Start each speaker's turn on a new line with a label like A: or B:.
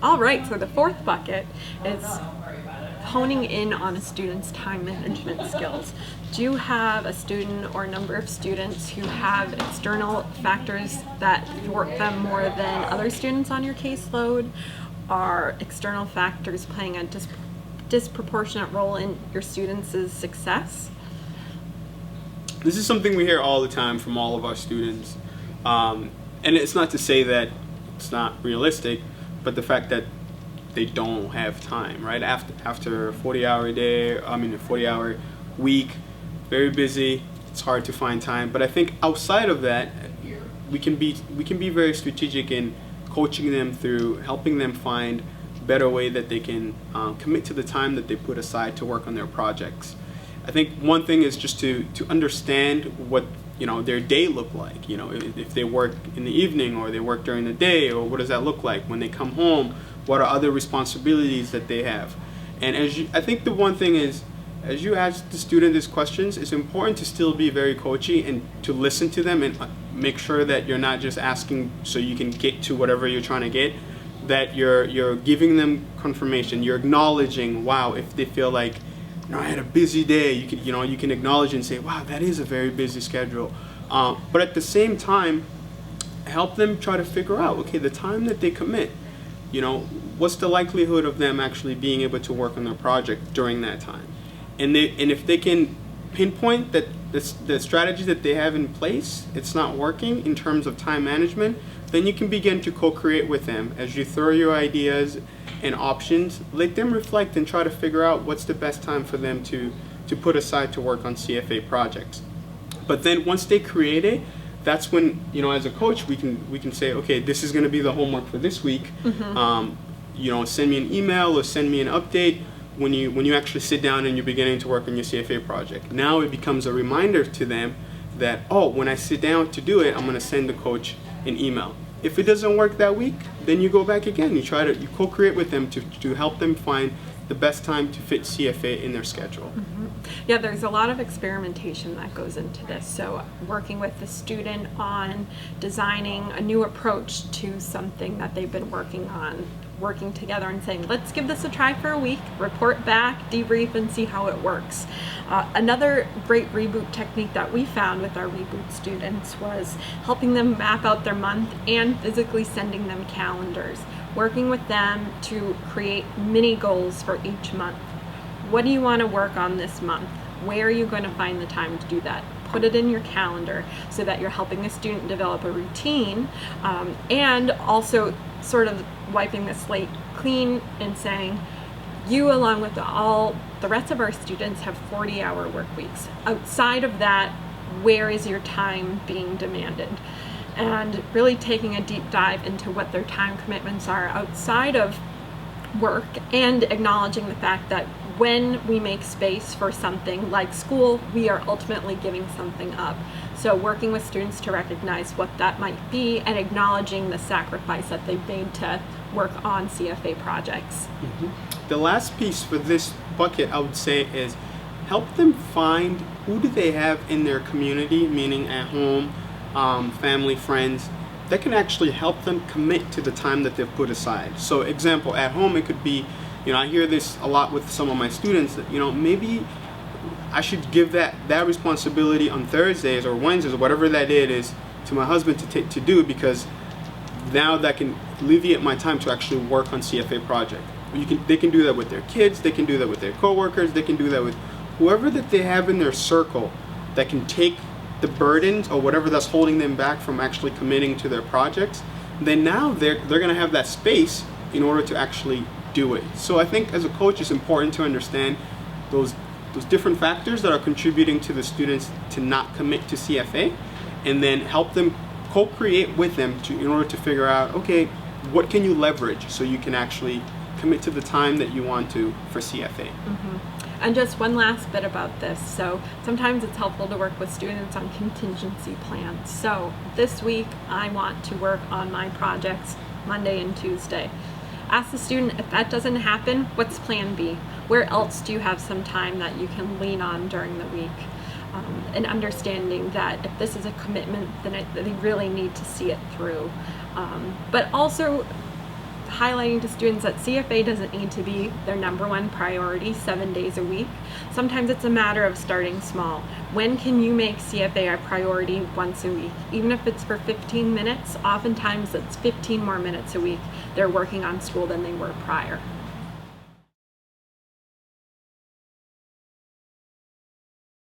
A: All right, so the fourth bucket is honing in on a student's time management skills. Do you have a student or a number of students who have external factors that thwart them more than other students on your caseload? Are external factors playing a disproportionate role in your students' success?
B: This is something we hear all the time from all of our students. And it's not to say that it's not realistic, but the fact that they don't have time, right? After a 40-hour day, a 40-hour week, very busy, it's hard to find time. But I think outside of that, we can be very strategic in coaching them through helping them find a better way that they can commit to the time that they put aside to work on their projects. I think one thing is just to understand what their day look like. If they work in the evening or they work during the day, or what does that look like when they come home? What are other responsibilities that they have? And I think the one thing is, as you ask the student these questions, it's important to still be very coachy and to listen to them and make sure that you're not just asking so you can get to whatever you're trying to get, that you're giving them confirmation, you're acknowledging, wow, if they feel like, I had a busy day, you can acknowledge and say, wow, that is a very busy schedule. But at the same time, help them try to figure out, okay, the time that they commit, what's the likelihood of them actually being able to work on their project during that time? And if they can pinpoint that the strategy that they have in place, it's not working in terms of time management, then you can begin to co-create with them. As you throw your ideas and options, let them reflect and try to figure out what's the best time for them to put aside to work on CFA projects. But then once they create it, that's when, as a coach, we can say, okay, this is going to be the homework for this week. Mm-hmm. Send me an email or send me an update when you actually sit down and you're beginning to work on your CFA project. Now it becomes a reminder to them that, when I sit down to do it, I'm going to send the coach an email. If it doesn't work that week, then you go back again. You co-create with them to help them find the best time to fit CFA in their schedule.
A: Mm-hmm. Yeah, there's a lot of experimentation that goes into this. So working with the student on designing a new approach to something that they've been working on, working together and saying, let's give this a try for a week, report back, debrief, and see how it works. Another great reboot technique that we found with our reboot students was helping them map out their month and physically sending them calendars, working with them to create mini goals for each month. What do you want to work on this month? Where are you going to find the time to do that? Put it in your calendar so that you're helping the student develop a routine, and also sort of wiping the slate clean and saying, you along with all the rest of our students have 40-hour work weeks. Outside of that, where is your time being demanded? And really taking a deep dive into what their time commitments are outside of work, and acknowledging the fact that when we make space for something like school, we are ultimately giving something up. So working with students to recognize what that might be and acknowledging the sacrifice that they've made to work on CFA projects.
B: Mm-hmm. The last piece for this bucket, I would say, is help them find who do they have in their community, meaning at home, family, friends, that can actually help them commit to the time that they've put aside. So example, at home it could be, I hear this a lot with some of my students that, maybe I should give that responsibility on Thursdays or Wednesdays or whatever that it is to my husband to do, because now that can alleviate my time to actually work on CFA project. They can do that with their kids, they can do that with their coworkers, they can do that with whoever that they have in their circle that can take the burdens or whatever that's holding them back from actually committing to their projects. Then now they're going to have that space in order to actually do it. So I think as a coach, it's important to understand those different factors that are contributing to the students to not commit to CFA, and then help them co-create with them in order to figure out, okay, what can you leverage so you can actually commit to the time that you want to for CFA.
A: Mm-hmm. And just one last bit about this. So sometimes it's helpful to work with students on contingency plans. So this week I want to work on my projects Monday and Tuesday. Ask the student, if that doesn't happen, what's plan B? Where else do you have some time that you can lean on during the week? And understanding that if this is a commitment, then they really need to see it through. But also highlighting to students that CFA doesn't need to be their number one priority 7 days a week. Sometimes it's a matter of starting small. When can you make CFA a priority once a week? Even if it's for 15 minutes, oftentimes it's 15 more minutes a week they're working on school than they were prior.